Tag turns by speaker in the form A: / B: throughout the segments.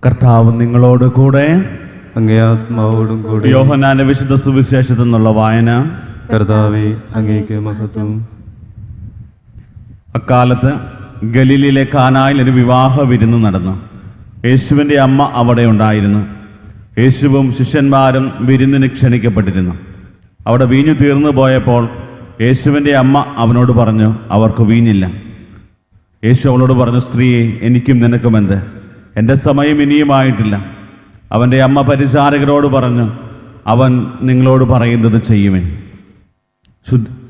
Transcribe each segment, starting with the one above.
A: കർത്താവ് നിങ്ങളോട് കൂടെ.
B: അങ്ങേ ആത്മാവോടും കൂടെ.
A: യോഹന്നാന്റെ വിശുദ്ധ സുവിശേഷത്തിൽ നിന്നുള്ള വായന.
B: കർത്താവേ, അങ്ങേക്ക് മഹത്വം.
A: അക്കാലത്ത് ഗലീലയിലെ കാനായിൽ ഒരു വിവാഹ വിരുന്ന് നടന്നു. യേശുവിൻ്റെ അമ്മ അവിടെ ഉണ്ടായിരുന്നു. യേശുവും ശിഷ്യന്മാരും വിരുന്നിന് ക്ഷണിക്കപ്പെട്ടിരുന്നു. അവിടെ വീഞ്ഞു തീർന്നു പോയപ്പോൾ യേശുവിൻ്റെ അമ്മ അവനോട് പറഞ്ഞു, അവർക്ക് വീഞ്ഞില്ല. യേശു അവളോട് പറഞ്ഞു, സ്ത്രീയെ, എനിക്കും നിനക്കും എന്ത്? എൻ്റെ സമയം ഇനിയുമായിട്ടില്ല. അവൻ്റെ അമ്മ പരിചാരകരോട് പറഞ്ഞു, അവൻ നിങ്ങളോട് പറയുന്നത് ചെയ്യുവിൻ.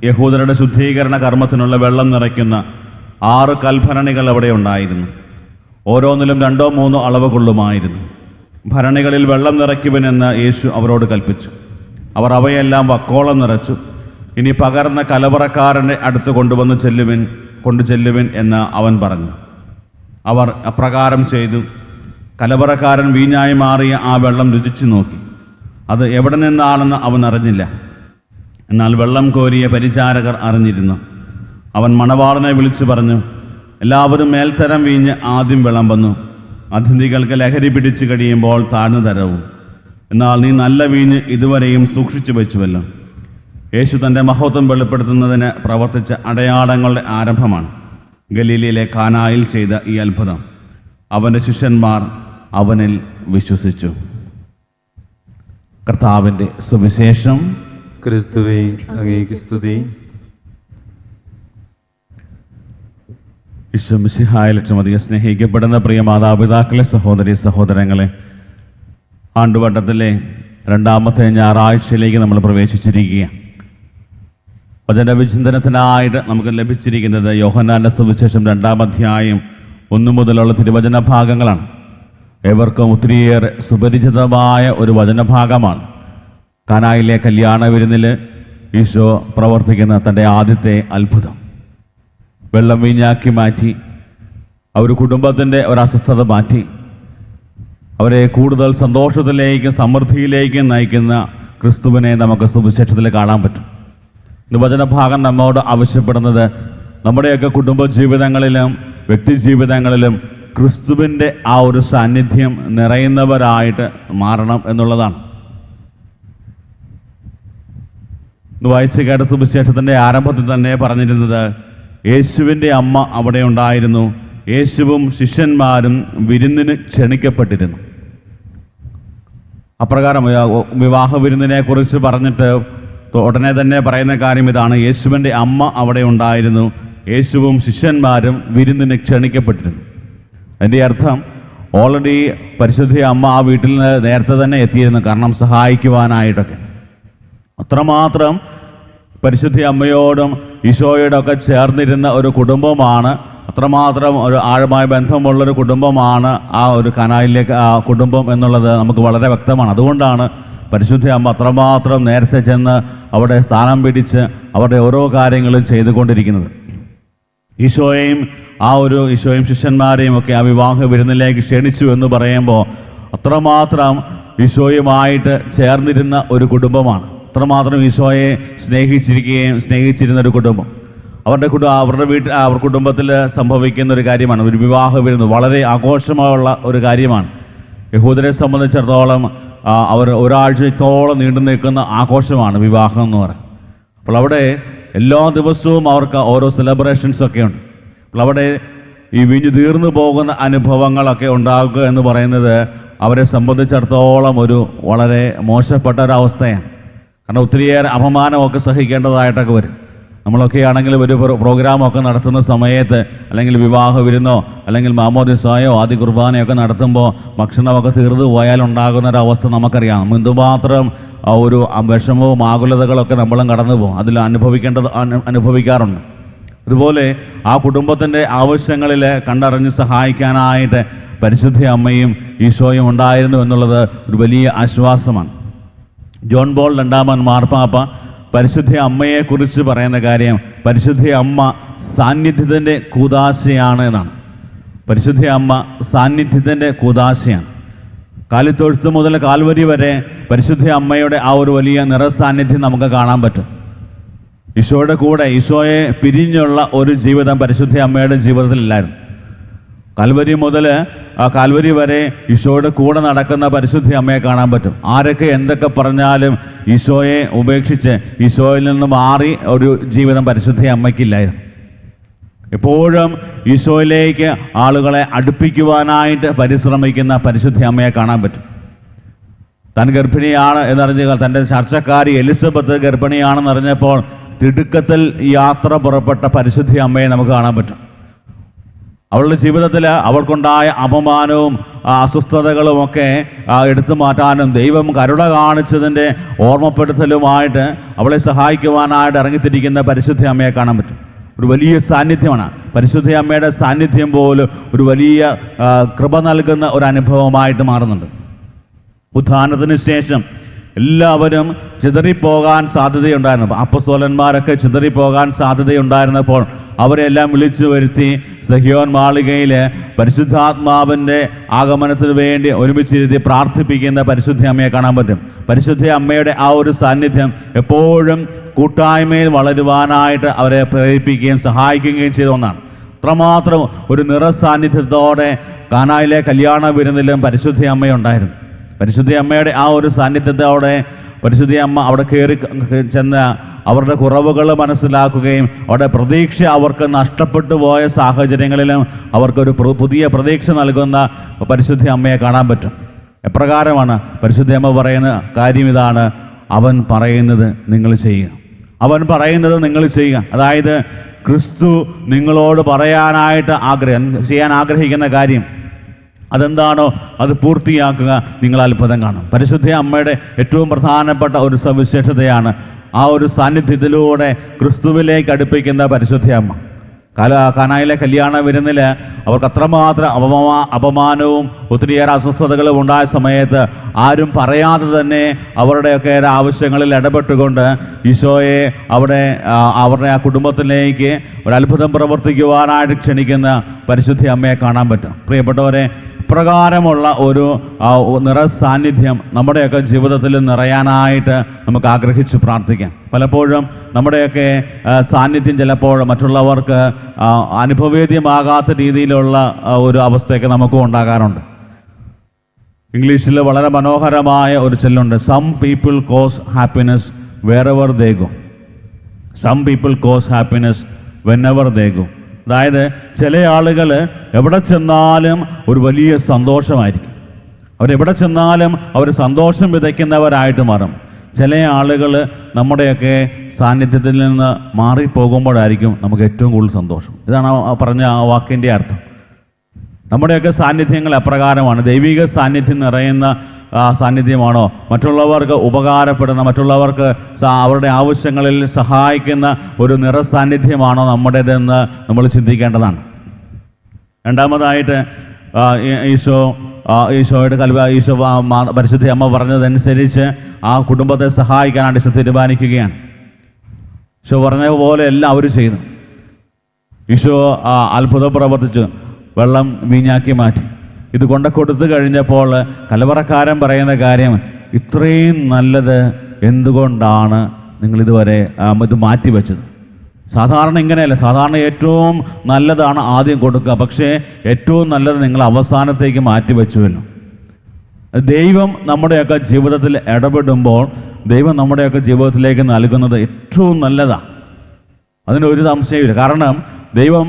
A: യഹൂദരുടെ ശുദ്ധീകരണ കർമ്മത്തിനുള്ള വെള്ളം നിറയ്ക്കുന്ന 6 കൽഭരണികൾ അവിടെ ഉണ്ടായിരുന്നു. ഓരോന്നിലും 2-3 അളവ് കൊള്ളുമായിരുന്നു. ഭരണികളിൽ വെള്ളം നിറയ്ക്കുവിനെന്ന് യേശു അവരോട് കൽപ്പിച്ചു. അവർ അവയെല്ലാം വക്കോളം നിറച്ചു. ഇനി പകർന്ന കലവറക്കാരൻ്റെ അടുത്ത് കൊണ്ടു ചെല്ലുവിൻ എന്ന് അവൻ പറഞ്ഞു. അവർ അപ്രകാരം ചെയ്തു. കലവറക്കാരൻ വീഞ്ഞായി മാറിയ ആ വെള്ളം രുചിച്ചു നോക്കി. അത് എവിടെ നിന്നാണെന്ന് അവൻ അറിഞ്ഞില്ല. എന്നാൽ വെള്ളം കോരിയ പരിചാരകർ അറിഞ്ഞിരുന്നു. അവൻ മണവാളനെ വിളിച്ചു പറഞ്ഞു, എല്ലാവരും മേൽത്തരം വീഞ്ഞ് ആദ്യം വിളമ്പുന്നു. അതിഥികൾക്ക് ലഹരി പിടിച്ചു കഴിയുമ്പോൾ താഴ്ന്നു തരവും. എന്നാൽ നീ നല്ല വീഞ്ഞ് ഇതുവരെയും സൂക്ഷിച്ചു വെച്ചുവല്ലോ. യേശു തൻ്റെ മഹത്വം വെളിപ്പെടുത്തുന്നതിന് പ്രവർത്തിച്ച അടയാളങ്ങളുടെ ആരംഭമാണ് ഗലീലയിലെ കാനായിൽ ചെയ്ത ഈ അത്ഭുതം. അവൻ്റെ ശിഷ്യന്മാർ അവനിൽ വിശ്വസിച്ചു. കർത്താവിൻ്റെ സുവിശേഷം.
B: ക്രിസ്തുവേ, അങ്ങേക്ക് സ്തുതി.
A: ഈശോമിശിഹായിൽ ഏറ്റവും അധികം സ്നേഹിക്കപ്പെടുന്ന പ്രിയ മാതാപിതാക്കളെ, സഹോദരി സഹോദരങ്ങളെ, ആണ്ടുവട്ടത്തിലെ 2ാമത്തെ ഞായറാഴ്ചയിലേക്ക് നമ്മൾ പ്രവേശിച്ചിരിക്കുകയാണ്. വചനവിചിന്തനത്തിനായിട്ട് നമുക്ക് ലഭിച്ചിരിക്കുന്നത് യോഹന്നാന്റെ സുവിശേഷം 2-ാം അധ്യായം 1 മുതലുള്ള തിരുവചന ഭാഗങ്ങളാണ്. ഏവർക്കും ഒത്തിരിയേറെ സുപരിചിതമായ ഒരു വചനഭാഗമാണ്. കാനായിലെ കല്യാണ വിരുന്നിൽ ഈശോ പ്രവർത്തിക്കുന്ന തൻ്റെ ആദ്യത്തെ അത്ഭുതം. വെള്ളം വീഞ്ഞാക്കി മാറ്റി, അവർ കുടുംബത്തിൻ്റെ ഒരസ്വസ്ഥത മാറ്റി, അവരെ കൂടുതൽ സന്തോഷത്തിലേക്കും സമൃദ്ധിയിലേക്കും നയിക്കുന്ന ക്രിസ്തുവിനെ നമുക്ക് സുവിശേഷത്തിൽ കാണാൻ പറ്റും. ഇന്ന് വചനഭാഗം നമ്മോട് ആവശ്യപ്പെടുന്നത് നമ്മുടെയൊക്കെ കുടുംബജീവിതങ്ങളിലും വ്യക്തി ജീവിതങ്ങളിലും ക്രിസ്തുവിൻ്റെ ആ ഒരു സാന്നിധ്യം നിറയുന്നവരായിട്ട് മാറണം എന്നുള്ളതാണ്. ഇന്ന് വായിച്ചു കേട്ട സുവിശേഷത്തിൻ്റെ ആരംഭത്തിൽ തന്നെ പറഞ്ഞിരുന്നത് യേശുവിൻ്റെ അമ്മ അവിടെ ഉണ്ടായിരുന്നു. യേശുവും ശിഷ്യന്മാരും വിരുന്നിന് ക്ഷണിക്കപ്പെട്ടിരുന്നു. അപ്രകാരം വിവാഹ വിരുന്നിനെ കുറിച്ച് പറഞ്ഞിട്ട് ഉടനെ തന്നെ പറയുന്ന കാര്യം ഇതാണ്: യേശുവിൻ്റെ അമ്മ അവിടെ ഉണ്ടായിരുന്നു. യേശുവും ശിഷ്യന്മാരും വിരുന്നിന് ക്ഷണിക്കപ്പെട്ടിരുന്നു. അതിൻ്റെ അർത്ഥം ഓൾറെഡി പരിശുദ്ധ അമ്മ ആ വീട്ടിൽ നിന്ന് നേരത്തെ തന്നെ എത്തിയിരുന്നു, കാരണം സഹായിക്കുവാനായിട്ടൊക്കെ. അത്രമാത്രം പരിശുദ്ധ അമ്മയോടും ഈശോയോടൊക്കെ ചേർന്നിരുന്ന ഒരു കുടുംബമാണ്, അത്രമാത്രം ഒരു ആഴമായ ബന്ധമുള്ളൊരു കുടുംബമാണ് ആ ഒരു കാനായിലേക്ക് ആ കുടുംബം എന്നുള്ളത് നമുക്ക് വളരെ വ്യക്തമാണ്. അതുകൊണ്ടാണ് പരിശുദ്ധ അമ്മ അത്രമാത്രം നേരത്തെ ചെന്ന് അവിടെ സ്ഥാനം പിടിച്ച് അവരുടെ ഓരോ കാര്യങ്ങളും ചെയ്തുകൊണ്ടിരിക്കുന്നത്. ഈശോയും ശിഷ്യന്മാരെയും ഒക്കെ ആ വിവാഹ വിരുന്നിലേക്ക് ക്ഷണിച്ചു എന്ന് പറയുമ്പോൾ അത്രമാത്രം ഈശോയുമായിട്ട് ചേർന്നിരുന്ന ഒരു കുടുംബമാണ്. അത്രമാത്രം ഈശോയെ സ്നേഹിച്ചിരുന്ന ഒരു കുടുംബം. അവർ കുടുംബത്തിൽ സംഭവിക്കുന്ന ഒരു കാര്യമാണ് ഒരു വിവാഹ വിരുന്ന്. വളരെ ആഘോഷമുള്ള ഒരു കാര്യമാണ്. യഹൂദരെ സംബന്ധിച്ചിടത്തോളം അവർ ഒരാഴ്ചത്തോളം നീണ്ടു നിൽക്കുന്ന ആഘോഷമാണ് വിവാഹം എന്ന് പറയുന്നത്. അപ്പോൾ അവിടെ എല്ലാ ദിവസവും അവർക്ക് ഓരോ സെലിബ്രേഷൻസൊക്കെ ഉണ്ട്. അപ്പോൾ അവിടെ ഈ വീഞ്ഞു തീർന്നു പോകുന്ന അനുഭവങ്ങളൊക്കെ ഉണ്ടാകുക എന്ന് പറയുന്നത് അവരെ സംബന്ധിച്ചിടത്തോളം ഒരു വളരെ മോശപ്പെട്ട ഒരവസ്ഥയാണ്. കാരണം ഒത്തിരിയേറെ അപമാനമൊക്കെ സഹിക്കേണ്ടതായിട്ടൊക്കെ വരും. നമ്മളൊക്കെ ആണെങ്കിലും ഒരു പ്രോഗ്രാമൊക്കെ നടത്തുന്ന സമയത്ത്, അല്ലെങ്കിൽ വിവാഹ വിരുന്നോ അല്ലെങ്കിൽ മാമോദിസയോ ആദ്യ കുർബാനയൊക്കെ നടത്തുമ്പോൾ ഭക്ഷണമൊക്കെ തീർന്നു പോയാൽ ഉണ്ടാകുന്നൊരവസ്ഥ നമുക്കറിയാം. എന്തുമാത്രം ഒരു വിഷമവും ആകുലതകളൊക്കെ നമ്മളും കടന്നു പോകും, അതിൽ അനുഭവിക്കാറുണ്ട്. അതുപോലെ ആ കുടുംബത്തിൻ്റെ ആവശ്യങ്ങളിൽ കണ്ടറിഞ്ഞ് സഹായിക്കാനായിട്ട് പരിശുദ്ധ അമ്മയും ഈശോയും ഉണ്ടായിരുന്നു എന്നുള്ളത് ഒരു വലിയ ആശ്വാസമാണ്. ജോൺ പോൾ 2-ാമൻ മാർപ്പാപ്പ പരിശുദ്ധ അമ്മയെക്കുറിച്ച് പറയുന്ന കാര്യം പരിശുദ്ധ അമ്മ സാന്നിധ്യത്തിൻ്റെ കൂദാശയാണ് എന്നാണ്. പരിശുദ്ധ അമ്മ സാന്നിധ്യത്തിൻ്റെ കൂദാശയാണ്. കാലിത്തൊഴുത്ത് മുതൽ കാൽവരി വരെ പരിശുദ്ധ അമ്മയുടെ ആ ഒരു വലിയ നിറസാന്നിധ്യം നമുക്ക് കാണാൻ പറ്റും. ഈശോയുടെ കൂടെ ഈശോയെ പിരിഞ്ഞുള്ള ഒരു ജീവിതം പരിശുദ്ധ അമ്മയുടെ ജീവിതത്തിലില്ലായിരുന്നു. കാൽവരി മുതൽ കാൽവരി വരെ ഈശോയുടെ കൂടെ നടക്കുന്ന പരിശുദ്ധ അമ്മയെ കാണാൻ പറ്റും. ആരൊക്കെ എന്തൊക്കെ പറഞ്ഞാലും ഈശോയെ ഉപേക്ഷിച്ച് ഈശോയിൽ നിന്ന് മാറി ഒരു ജീവിതം പരിശുദ്ധ അമ്മയ്ക്കില്ലായിരുന്നു. എപ്പോഴും ഈശോയിലേക്ക് ആളുകളെ അടുപ്പിക്കുവാനായിട്ട് പരിശ്രമിക്കുന്ന പരിശുദ്ധ അമ്മയെ കാണാൻ പറ്റും. താൻ ഗർഭിണിയാണ് എന്നറിഞ്ഞ തൻ്റെ ചർച്ചക്കാരി എലിസബത്ത് ഗർഭിണിയാണെന്നറിഞ്ഞപ്പോൾ തിടുക്കത്തിൽ യാത്ര പുറപ്പെട്ട പരിശുദ്ധ അമ്മയെ നമുക്ക് കാണാൻ പറ്റും. അവളുടെ ജീവിതത്തിൽ അവൾക്കുണ്ടായ അപമാനവും അസ്വസ്ഥതകളുമൊക്കെ എടുത്തു മാറ്റാനും ദൈവം കരുണ കാണിച്ചതിൻ്റെ ഓർമ്മപ്പെടുത്തലുമായിട്ട് അവളെ സഹായിക്കുവാനായിട്ട് ഇറങ്ങിത്തിരിക്കുന്ന പരിശുദ്ധ അമ്മയെ കാണാൻ പറ്റും. ഒരു വലിയ സാന്നിധ്യമാണ് പരിശുദ്ധ അമ്മയുടെ സാന്നിധ്യം പോലും ഒരു വലിയ കൃപ നൽകുന്ന ഒരു അനുഭവമായിട്ട് മാറുന്നുണ്ട്. ഉത്ഥാനത്തിന് ശേഷം എല്ലാവരും ചിതറിപ്പോകാൻ സാധ്യതയുണ്ടായിരുന്നു. അപ്പസ്തോലന്മാരൊക്കെ ചിതറിപ്പോകാൻ സാധ്യതയുണ്ടായിരുന്നപ്പോൾ അവരെല്ലാം വിളിച്ചു വരുത്തി സഹ്യോൻ മാളികയിൽ പരിശുദ്ധാത്മാവിൻ്റെ ആഗമനത്തിന് വേണ്ടി ഒരുമിച്ചിരുത്തി പ്രാർത്ഥിപ്പിക്കുന്ന പരിശുദ്ധ അമ്മയെ കാണാൻ പറ്റും. പരിശുദ്ധ അമ്മയുടെ ആ ഒരു സാന്നിധ്യം എപ്പോഴും കൂട്ടായ്മയിൽ വളരുവാനായിട്ട് അവരെ പ്രേരിപ്പിക്കുകയും സഹായിക്കുകയും ചെയ്ത ഒന്നാണ്. അത്രമാത്രം ഒരു നിറസാന്നിധ്യത്തോടെ കാനായിലെ കല്യാണ വിരുന്നിലും പരിശുദ്ധ അമ്മയുണ്ടായിരുന്നു. പരിശുദ്ധ അമ്മയുടെ ആ ഒരു സാന്നിധ്യത്തോടെ പരിശുദ്ധ അമ്മ അവിടെ കയറി ചെന്ന് അവരുടെ കുറവുകൾ മനസ്സിലാക്കുകയും അവരുടെ പ്രതീക്ഷ അവർക്ക് നഷ്ടപ്പെട്ടു പോയ സാഹചര്യങ്ങളിലും അവർക്കൊരു പുതിയ പ്രതീക്ഷ നൽകുന്ന പരിശുദ്ധ അമ്മയെ കാണാൻ പറ്റും. എപ്രകാരമാണ് പരിശുദ്ധ അമ്മ പറയുന്ന കാര്യം ഇതാണ്: അവൻ പറയുന്നത് നിങ്ങൾ ചെയ്യുക, അവൻ പറയുന്നത് നിങ്ങൾ ചെയ്യുക. അതായത് ക്രിസ്തു നിങ്ങളോട് പറയാനായിട്ട് ചെയ്യാൻ ആഗ്രഹിക്കുന്ന കാര്യം അതെന്താണോ അത് പൂർത്തിയാക്കുക, നിങ്ങൾ അത്ഭുതം കാണും. പരിശുദ്ധ അമ്മയുടെ ഏറ്റവും പ്രധാനപ്പെട്ട ഒരു സവിശേഷതയാണ് ആ ഒരു സാന്നിധ്യത്തിലൂടെ ക്രിസ്തുവിലേക്ക് അടുപ്പിക്കുന്ന പരിശുദ്ധ അമ്മ. കാനായിലെ കല്യാണ വിരുന്നിൽ അവർക്ക് അത്രമാത്രം അപമാനവും ഒത്തിരിയേറെ അസ്വസ്ഥതകളും ഉണ്ടായ സമയത്ത് ആരും പറയാതെ തന്നെ അവരുടെയൊക്കെ ആവശ്യങ്ങളിൽ ഇടപെട്ടുകൊണ്ട് ഈശോയെ അവരുടെ ആ കുടുംബത്തിലേക്ക് ഒരു അത്ഭുതം പ്രവർത്തിക്കുവാനായിട്ട് ക്ഷണിക്കുന്ന പരിശുദ്ധ അമ്മയെ കാണാൻ പറ്റും. പ്രിയപ്പെട്ടവരെ, ഇപ്രകാരമുള്ള ഒരു നിറസാന്നിധ്യം നമ്മുടെയൊക്കെ ജീവിതത്തിൽ നിറയാനായിട്ട് നമുക്ക് ആഗ്രഹിച്ച് പ്രാർത്ഥിക്കാം. പലപ്പോഴും നമ്മുടെയൊക്കെ സാന്നിധ്യം ചിലപ്പോൾ മറ്റുള്ളവർക്ക് അനുഭവേദ്യമാകാത്ത രീതിയിലുള്ള ഒരു അവസ്ഥയൊക്കെ നമുക്കും ഉണ്ടാകാറുണ്ട്. ഇംഗ്ലീഷിൽ വളരെ മനോഹരമായ ഒരു ചൊല്ലുണ്ട്: some people cause happiness wherever they go. Some people cause happiness whenever they go. അതായത് ചില ആളുകൾ എവിടെ ചെന്നാലും ഒരു വലിയ സന്തോഷമായിരിക്കും. അവരെവിടെ ചെന്നാലും അവർ സന്തോഷം വിതയ്ക്കുന്നവരായിട്ട് മാറും. ചില ആളുകൾ നമ്മുടെയൊക്കെ സാന്നിധ്യത്തിൽ നിന്ന് മാറിപ്പോകുമ്പോഴായിരിക്കും നമുക്ക് ഏറ്റവും കൂടുതൽ സന്തോഷം. ഇതാണ് പറഞ്ഞ ആ വാക്കിൻ്റെ അർത്ഥം. നമ്മുടെയൊക്കെ സാന്നിധ്യങ്ങൾ അപ്രകാരമാണ്. ദൈവിക സാന്നിധ്യം നിറയുന്ന സാന്നിധ്യമാണോ, മറ്റുള്ളവർക്ക് ഉപകാരപ്പെടുന്ന, മറ്റുള്ളവർക്ക് അവരുടെ ആവശ്യങ്ങളിൽ സഹായിക്കുന്ന ഒരു നിറസാന്നിധ്യമാണോ നമ്മുടേതെന്ന് നമ്മൾ ചിന്തിക്കേണ്ടതാണ്. രണ്ടാമതായിട്ട് ഈശോയുടെ ഈശോ പരിശുദ്ധ അമ്മ പറഞ്ഞതനുസരിച്ച് ആ കുടുംബത്തെ സഹായിക്കാനായിട്ട് ഈശോ തീരുമാനിക്കുകയാണ്. ഈശോ പറഞ്ഞ പോലെ എല്ലാം അവർ ചെയ്തു. ഈശോ അത്ഭുതം പ്രവർത്തിച്ചു, വെള്ളം വീഞ്ഞാക്കി മാറ്റി. ഇത് കൊണ്ട കൊടുത്തു കഴിഞ്ഞപ്പോൾ കലവറക്കാരൻ പറയുന്ന കാര്യം: ഇത്രയും നല്ലത് എന്തുകൊണ്ടാണ് നിങ്ങളിതുവരെ ഇത് മാറ്റിവെച്ചത്? സാധാരണ ഇങ്ങനെയല്ല. സാധാരണ ഏറ്റവും നല്ലതാണ് ആദ്യം കൊടുക്കുക, പക്ഷേ ഏറ്റവും നല്ലത് നിങ്ങൾ അവസാനത്തേക്ക് മാറ്റിവെച്ചുവല്ലോ. ദൈവം നമ്മുടെയൊക്കെ ജീവിതത്തിൽ ഇടപെടുമ്പോൾ ദൈവം നമ്മുടെയൊക്കെ ജീവിതത്തിലേക്ക് നൽകുന്നത് ഏറ്റവും നല്ലതാണ്. അതിനൊരു സംശയമില്ല. കാരണം ദൈവം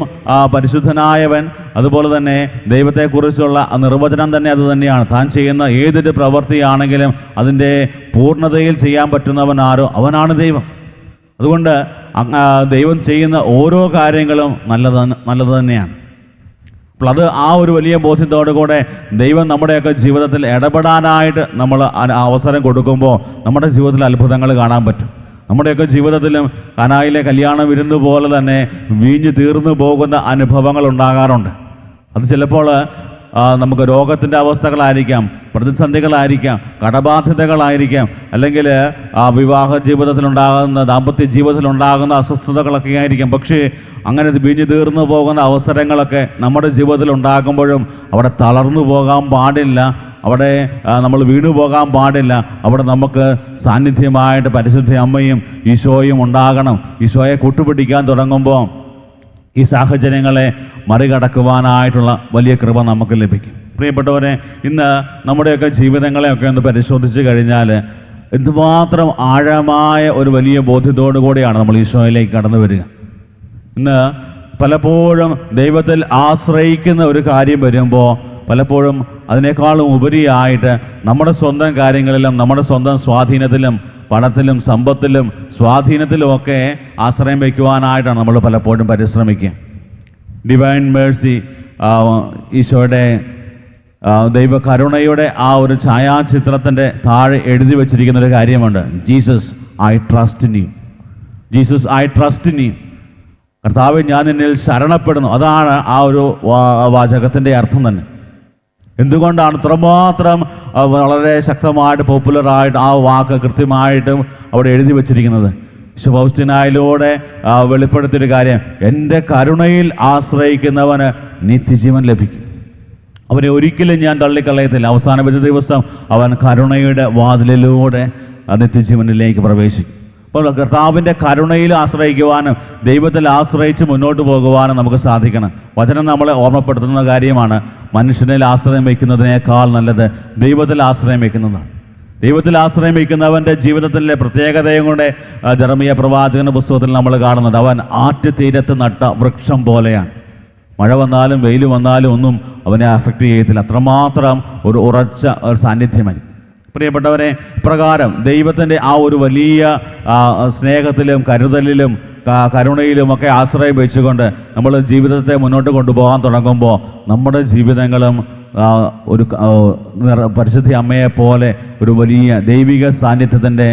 A: പരിശുദ്ധനായവൻ, അതുപോലെ തന്നെ ദൈവത്തെക്കുറിച്ചുള്ള നിർവചനം തന്നെ അത് തന്നെയാണ്. താൻ ചെയ്യുന്ന ഏതൊരു പ്രവൃത്തിയാണെങ്കിലും അതിൻ്റെ പൂർണ്ണതയിൽ ചെയ്യാൻ പറ്റുന്നവൻ ആരോ അവനാണ് ദൈവം. അതുകൊണ്ട് ദൈവം ചെയ്യുന്ന ഓരോ കാര്യങ്ങളും നല്ലത് തന്നെയാണ്. അപ്പോൾ അത് ആ ഒരു വലിയ ബോധ്യത്തോടു കൂടെ ദൈവം നമ്മുടെയൊക്കെ ജീവിതത്തിൽ ഇടപെടാനായിട്ട് നമ്മൾ അവസരം കൊടുക്കുമ്പോൾ നമ്മുടെ ജീവിതത്തിൽ അത്ഭുതങ്ങൾ കാണാൻ പറ്റും. നമ്മുടെയൊക്കെ ജീവിതത്തിലും കാനായിലെ കല്യാണ വിരുന്ന് പോലെ തന്നെ വീഞ്ഞു തീർന്നു പോകുന്ന അനുഭവങ്ങൾ ഉണ്ടാകാറുണ്ട്. അത് ചിലപ്പോൾ നമുക്ക് രോഗത്തിൻ്റെ അവസ്ഥകളായിരിക്കാം, പ്രതിസന്ധികളായിരിക്കാം, കടബാധ്യതകളായിരിക്കാം, അല്ലെങ്കിൽ വിവാഹ ജീവിതത്തിലുണ്ടാകുന്ന, ദാമ്പത്യ ജീവിതത്തിലുണ്ടാകുന്ന അസ്വസ്ഥതകളൊക്കെ ആയിരിക്കാം. പക്ഷേ അങ്ങനെ വീഞ്ഞു തീർന്നു പോകുന്ന അവസരങ്ങളൊക്കെ നമ്മുടെ ജീവിതത്തിൽ ഉണ്ടാകുമ്പോഴും അവിടെ തളർന്നു പോകാൻ പാടില്ല, അവിടെ നമ്മൾ വീണു പോകാൻ പാടില്ല. അവിടെ നമുക്ക് സാന്നിധ്യമായിട്ട് പരിശുദ്ധ അമ്മയും ഈശോയും ഉണ്ടാകണം. ഈശോയെ കൂട്ടുപിടിക്കാൻ തുടങ്ങുമ്പോൾ ഈ സാഹചര്യങ്ങളെ മറികടക്കുവാനായിട്ടുള്ള വലിയ കൃപ നമുക്ക് ലഭിക്കും. പ്രിയപ്പെട്ടവരെ, ഇന്ന് നമ്മുടെയൊക്കെ ജീവിതങ്ങളെയൊക്കെ ഒന്ന് പരിശോധിച്ച് കഴിഞ്ഞാൽ എന്തുമാത്രം ആഴമായ ഒരു വലിയ ബോധ്യത്തോടു കൂടിയാണ് നമ്മൾ ഈശോയിലേക്ക് കടന്നു വരിക. ഇന്ന് പലപ്പോഴും ദൈവത്തിൽ ആശ്രയിക്കുന്ന ഒരു കാര്യം വരുമ്പോൾ പലപ്പോഴും അതിനേക്കാളും ഉപരിയായിട്ട് നമ്മുടെ സ്വന്തം കാര്യങ്ങളിലും നമ്മുടെ സ്വന്തം സ്വാധീനത്തിലും പണത്തിലും സമ്പത്തിലും സ്വാധീനത്തിലുമൊക്കെ ആശ്രയം വയ്ക്കുവാനായിട്ടാണ് നമ്മൾ പലപ്പോഴും പരിശ്രമിക്കുക. ഡിവൈൻ മേഴ്സി, ഈശോയുടെ ദൈവകരുണയുടെ ആ ഒരു ഛായാചിത്രത്തിൻ്റെ താഴെ എഴുതി വച്ചിരിക്കുന്നൊരു കാര്യമുണ്ട്. Jesus I trust in you. Jesus I trust in you. കർത്താവേ, ഞാൻ നിന്നിൽ ശരണപ്പെടുന്നു. അതാണ് ആ ഒരു വാചകത്തിൻ്റെ അർത്ഥം തന്നെ. എന്തുകൊണ്ടാണ് ഇത്രമാത്രം വളരെ ശക്തമായിട്ട് പോപ്പുലറായിട്ട് ആ വാക്ക് കൃത്യമായിട്ടും അവിടെ എഴുതി വച്ചിരിക്കുന്നത്? ഫൗസ്റ്റീനായിലൂടെ വെളിപ്പെടുത്തിയൊരു കാര്യം, എൻ്റെ കരുണയിൽ ആശ്രയിക്കുന്നവന് നിത്യജീവൻ ലഭിക്കും. അവനെ ഒരിക്കലും ഞാൻ തള്ളിക്കളയത്തില്ല. അവസാന വിധി ദിവസം അവൻ കരുണയുടെ വാതിലിലൂടെ നിത്യജീവനിലേക്ക് പ്രവേശിക്കും. അപ്പോൾ കർത്താവിൻ്റെ കരുണയിൽ ആശ്രയിക്കുവാനും ദൈവത്തിൽ ആശ്രയിച്ച് മുന്നോട്ട് പോകുവാനും നമുക്ക് സാധിക്കണം. വചനം നമ്മളെ ഓർമ്മപ്പെടുത്തുന്ന കാര്യമാണ്, മനുഷ്യനിൽ ആശ്രയം വയ്ക്കുന്നതിനേക്കാൾ നല്ലത് ദൈവത്തിൽ ആശ്രയം വയ്ക്കുന്നതാണ്. ദൈവത്തിൽ ആശ്രയം വയ്ക്കുന്നവൻ്റെ ജീവിതത്തിലെ പ്രത്യേകതയും കൊണ്ട് ജെറമിയ പ്രവാചകന്റെ പുസ്തകത്തിൽ നമ്മൾ കാണുന്നത്, അവൻ ആറ്റുതീരത്ത് നട്ട വൃക്ഷം പോലെയാണ്. മഴ വന്നാലും വെയിൽ വന്നാലും ഒന്നും അവനെ അഫക്റ്റ് ചെയ്യത്തില്ല. അത്രമാത്രം ഒരു ഉറച്ച ഒരു സാന്നിധ്യമായിരിക്കും. പ്രിയപ്പെട്ടവരെ, ഇപ്രകാരം ദൈവത്തിൻ്റെ ആ ഒരു വലിയ സ്നേഹത്തിലും കരുതലിലും കരുണയിലുമൊക്കെ ആശ്രയം വെച്ചുകൊണ്ട് നമ്മൾ ജീവിതത്തെ മുന്നോട്ട് കൊണ്ടുപോകാൻ തുടങ്ങുമ്പോൾ നമ്മുടെ ജീവിതങ്ങളും ഒരു പരിശുദ്ധ അമ്മയെപ്പോലെ ഒരു വലിയ ദൈവിക സാന്നിധ്യത്തിൻ്റെ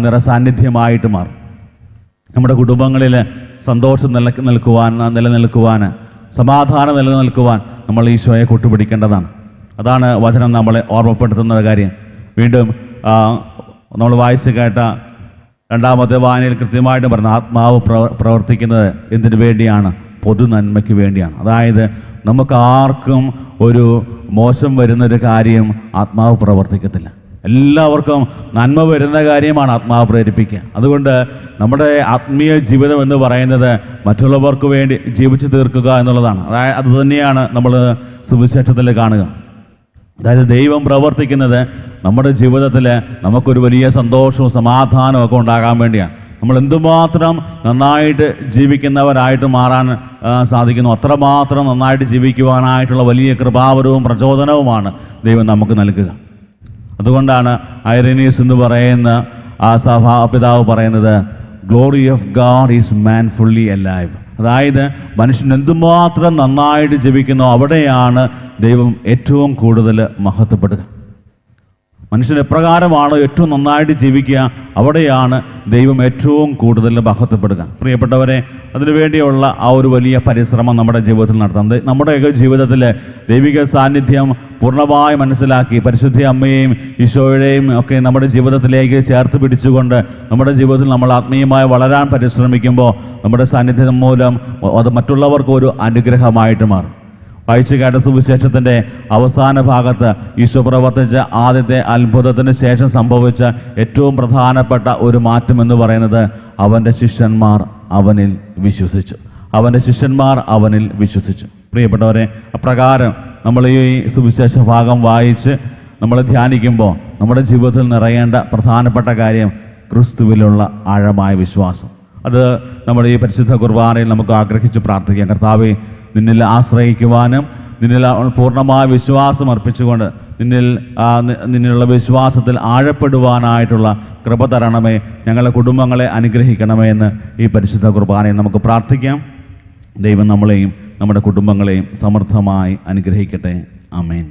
A: നിറസാന്നിധ്യമായിട്ട് മാറും. നമ്മുടെ കുടുംബങ്ങളിൽ സന്തോഷം നിലനിൽക്കുവാൻ സമാധാനം നിലനിൽക്കുവാൻ നമ്മൾ ഈശോയെ കൂട്ടുപിടിക്കേണ്ടതാണ്. അതാണ് വചനം നമ്മളെ ഓർമ്മപ്പെടുത്തുന്ന കാര്യം. വീണ്ടും നമ്മൾ വായിച്ച് കേട്ട രണ്ടാമത്തെ വായനയിൽ കൃത്യമായിട്ട് പറഞ്ഞു, ആത്മാവ് പ്രവർത്തിക്കുന്നത് എന്തിനു വേണ്ടിയാണ്? പൊതു നന്മയ്ക്ക് വേണ്ടിയാണ്. അതായത് നമുക്ക് ആർക്കും ഒരു മോശം വരുന്നൊരു കാര്യം ആത്മാവ് പ്രവർത്തിക്കത്തില്ല. എല്ലാവർക്കും നന്മ വരുന്ന കാര്യമാണ് ആത്മാവ് പ്രേരിപ്പിക്കുക. അതുകൊണ്ട് നമ്മുടെ ആത്മീയ ജീവിതം എന്ന് പറയുന്നത് മറ്റുള്ളവർക്ക് വേണ്ടി ജീവിച്ചു തീർക്കുക എന്നുള്ളതാണ്. അതായത് അതുതന്നെയാണ് നമ്മൾ സുവിശേഷത്തിൽ കാണുക. അതായത് ദൈവം പ്രവർത്തിക്കുന്നത് നമ്മുടെ ജീവിതത്തിൽ നമുക്കൊരു വലിയ സന്തോഷവും സമാധാനവും ഒക്കെ ഉണ്ടാകാൻ വേണ്ടിയാണ്. നമ്മൾ എന്തുമാത്രം നന്നായിട്ട് ജീവിക്കുന്നവരായിട്ട് മാറാൻ സാധിക്കുന്നു, അത്രമാത്രം നന്നായിട്ട് ജീവിക്കുവാനായിട്ടുള്ള വലിയ കൃപാവരവും പ്രചോദനവുമാണ് ദൈവം നമുക്ക് നൽകുക. അതുകൊണ്ടാണ് ഐറേനിയസ് എന്ന് പറയുന്ന ആ സഭാപിതാവ് പറയുന്നത്, glory of God is man fully alive. അതായത് മനുഷ്യൻ എന്തുമാത്രം നന്നായിട്ട് ജീവിക്കുന്നോ അവിടെയാണ് ദൈവം ഏറ്റവും കൂടുതൽ മഹത്വപ്പെടുക. മനുഷ്യൻ എപ്രകാരമാണ് ഏറ്റവും നന്നായിട്ട് ജീവിക്കുക, അവിടെയാണ് ദൈവം ഏറ്റവും കൂടുതൽ മഹത്വപ്പെടുക. പ്രിയപ്പെട്ടവരെ, അതിനുവേണ്ടിയുള്ള ആ ഒരു വലിയ പരിശ്രമം നമ്മുടെ ജീവിതത്തിൽ നടത്താം. നമ്മുടെയൊക്കെ ജീവിതത്തിൽ ദൈവിക സാന്നിധ്യം പൂർണ്ണമായി മനസ്സിലാക്കി പരിശുദ്ധ അമ്മയെയും ഈശോയുടെയും ഒക്കെ നമ്മുടെ ജീവിതത്തിലേക്ക് ചേർത്ത് പിടിച്ചുകൊണ്ട് നമ്മുടെ ജീവിതത്തിൽ നമ്മൾ ആത്മീയമായി വളരാൻ പരിശ്രമിക്കുമ്പോൾ നമ്മുടെ സാന്നിധ്യം മൂലം അത് മറ്റുള്ളവർക്ക് ഒരു അനുഗ്രഹമായിട്ട് മാറും. വായിച്ചു കേട്ട സുവിശേഷത്തിൻ്റെ അവസാന ഭാഗത്ത് ഈശോ പ്രവർത്തിച്ച ആദ്യത്തെ അത്ഭുതത്തിന് ശേഷം സംഭവിച്ച ഏറ്റവും പ്രധാനപ്പെട്ട ഒരു മാറ്റം എന്ന് പറയുന്നത്, അവൻ്റെ ശിഷ്യന്മാർ അവനിൽ വിശ്വസിച്ചു. അവൻ്റെ ശിഷ്യന്മാർ അവനിൽ വിശ്വസിച്ചു. പ്രിയപ്പെട്ടവരെ, അപ്രകാരം നമ്മൾ ഈ സുവിശേഷ ഭാഗം വായിച്ച് നമ്മൾ ധ്യാനിക്കുമ്പോൾ നമ്മുടെ ജീവിതത്തിൽ നിറയേണ്ട പ്രധാനപ്പെട്ട കാര്യം ക്രിസ്തുവിലുള്ള ആഴമായ വിശ്വാസം. അത് നമ്മുടെ ഈ പരിശുദ്ധ കുർബാനയിൽ നമുക്ക് ആഗ്രഹിച്ച് പ്രാർത്ഥിക്കാം. കർത്താവേ, നിന്നിൽ ആശ്രയിക്കുവാനും നിന്നിൽ പൂർണ്ണമായ വിശ്വാസം അർപ്പിച്ചുകൊണ്ട് നിന്നിലുള്ള വിശ്വാസത്തിൽ ആഴപ്പെടുവാനായിട്ടുള്ള കൃപ തരണമേ. ഞങ്ങളുടെ കുടുംബങ്ങളെ അനുഗ്രഹിക്കണമേ എന്ന് ഈ പരിശുദ്ധ കുർബാനയിൽ നമുക്ക് പ്രാർത്ഥിക്കാം. ദൈവം നമ്മളെയും നമ്മുടെ കുടുംബങ്ങളെയും സമൃദ്ധമായി അനുഗ്രഹിക്കട്ടെ. ആമേൻ.